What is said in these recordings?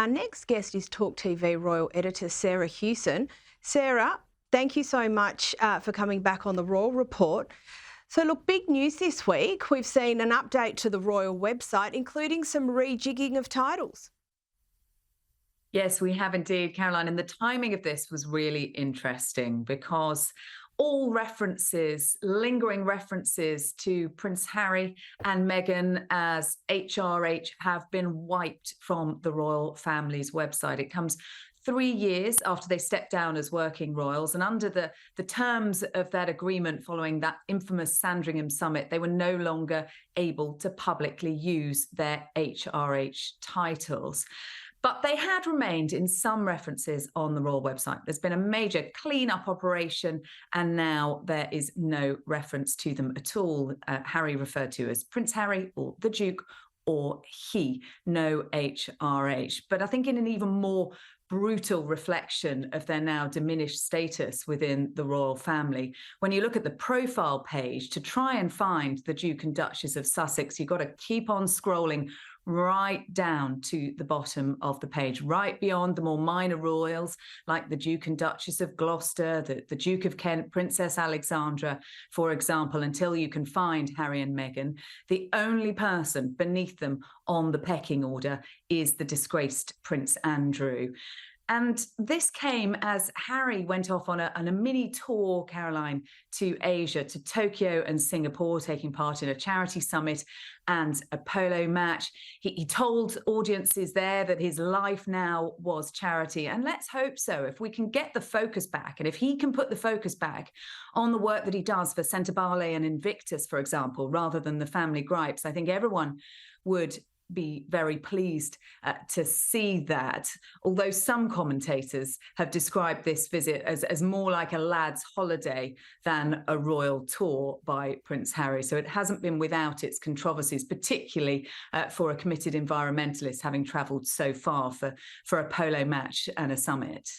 Our next guest is Talk TV Royal Editor Sarah Hewson. Sarah, thank you so much for coming back on the Royal Report. So look, big news this week. We've seen an update to the Royal website, including some rejigging of titles. Yes, we have indeed, Caroline. And the timing of this was really interesting because all references, lingering references to Prince Harry and Meghan as HRH have been wiped from the royal family's website. It comes 3 years after they stepped down as working royals, and under the terms of that agreement following that infamous Sandringham summit, they were no longer able to publicly use their HRH titles. But they had remained in some references on the royal website. There's been a major clean-up operation, and now there is no reference to them at all. Harry referred to as Prince Harry or the Duke or he, no HRH. But I think in an even more brutal reflection of their now diminished status within the royal family, when you look at the profile page to try and find the Duke and Duchess of Sussex, you've got to keep on scrolling right down to the bottom of the page, right beyond the more minor royals like the Duke and Duchess of Gloucester, the Duke of Kent, Princess Alexandra, for example, until you can find Harry and Meghan. The only person beneath them on the pecking order is the disgraced Prince Andrew. And this came as Harry went off on a mini tour, Caroline, to Asia, to Tokyo and Singapore, taking part in a charity summit and a polo match. He told audiences there that his life now was charity. And let's hope so. If we can get the focus back, and if he can put the focus back on the work that he does for Sentebale and Invictus, for example, rather than the family gripes, I think everyone would be very pleased to see that, although some commentators have described this visit as more like a lad's holiday than a royal tour by Prince Harry. So it hasn't been without its controversies, particularly for a committed environmentalist having travelled so far for a polo match and a summit.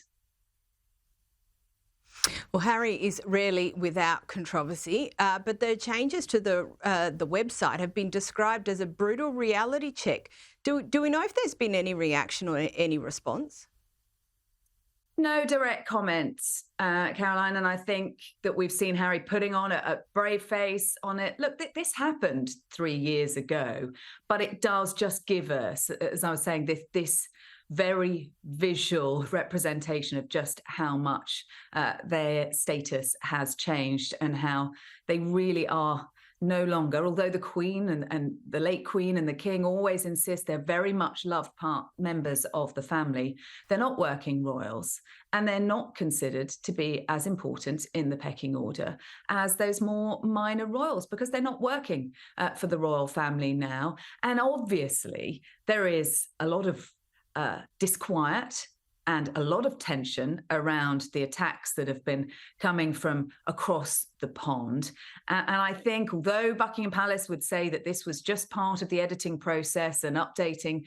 Well, Harry is rarely without controversy, but the changes to the website have been described as a brutal reality check. Do we know if there's been any reaction or any response? No direct comments, Caroline, and I think that we've seen Harry putting on a brave face on it. Look, this happened 3 years ago, but it does just give us, as I was saying, this very visual representation of just how much their status has changed and how they really are no longer, although the Queen and the late Queen and the King always insist they're very much loved members of the family, they're not working royals, and they're not considered to be as important in the pecking order as those more minor royals, because they're not working for the royal family now. And obviously there is a lot of disquiet and a lot of tension around the attacks that have been coming from across the pond. And I think, although Buckingham Palace would say that this was just part of the editing process and updating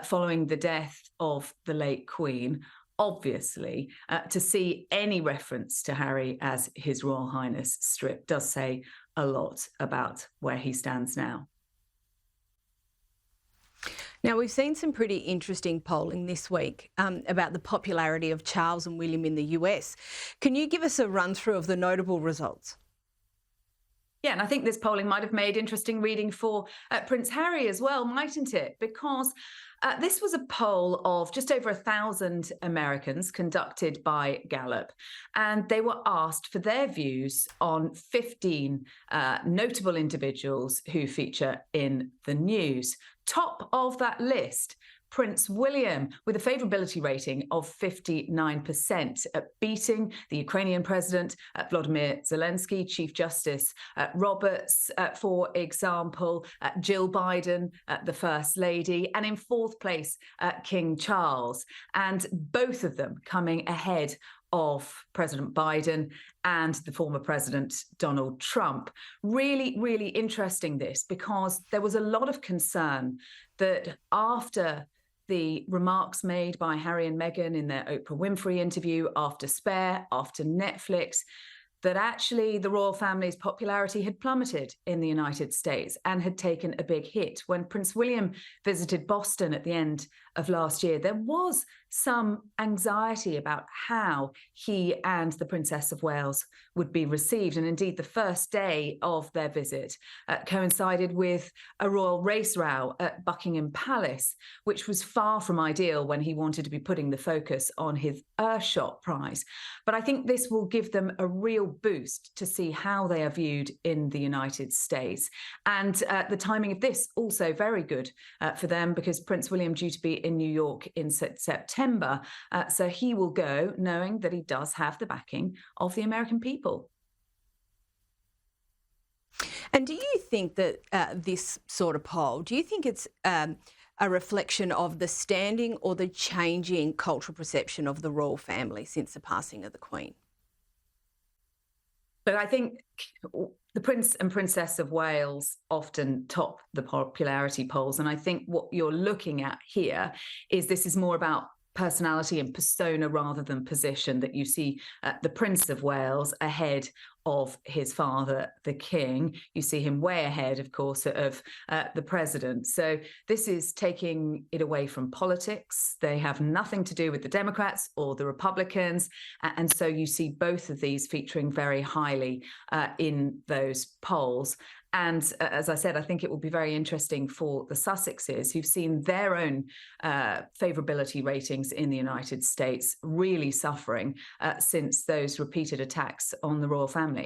following the death of the late Queen, obviously, to see any reference to Harry as His Royal Highness stripped does say a lot about where he stands now. Now, we've seen some pretty interesting polling this week about the popularity of Charles and William in the US. Can you give us a run-through of the notable results? Yeah, and I think this polling might have made interesting reading for Prince Harry as well, mightn't it? Because this was a poll of just over 1,000 Americans conducted by Gallup, and they were asked for their views on 15 notable individuals who feature in the news. Top of that list, Prince William, with a favourability rating of 59%, beating the Ukrainian President Volodymyr Zelensky, Chief Justice Roberts, for example, Jill Biden, the First Lady, and in fourth place, King Charles, and both of them coming ahead of President Biden and the former President Donald Trump. Really, really interesting this, because there was a lot of concern that after the remarks made by Harry and Meghan in their Oprah Winfrey interview, after Spare, after Netflix, that actually the royal family's popularity had plummeted in the United States and had taken a big hit. When Prince William visited Boston at the end of last year, there was some anxiety about how he and the Princess of Wales would be received. And indeed, the first day of their visit coincided with a royal race row at Buckingham Palace, which was far from ideal when he wanted to be putting the focus on his Earthshot Prize. But I think this will give them a real boost to see how they are viewed in the United States. And the timing of this also very good for them, because Prince William due to be in New York in September. So he will go knowing that he does have the backing of the American people. And do you think that this sort of poll, do you think it's a reflection of the standing or the changing cultural perception of the royal family since the passing of the Queen? But I think the Prince and Princess of Wales often top the popularity polls. And I think what you're looking at here is this is more about personality and persona rather than position, that you see the Prince of Wales ahead of his father, the King. You see him way ahead, of course, of the president. So this is taking it away from politics. They have nothing to do with the Democrats or the Republicans. And so you see both of these featuring very highly in those polls. And as I said, I think it will be very interesting for the Sussexes, who've seen their own favourability ratings in the United States really suffering since those repeated attacks on the royal family.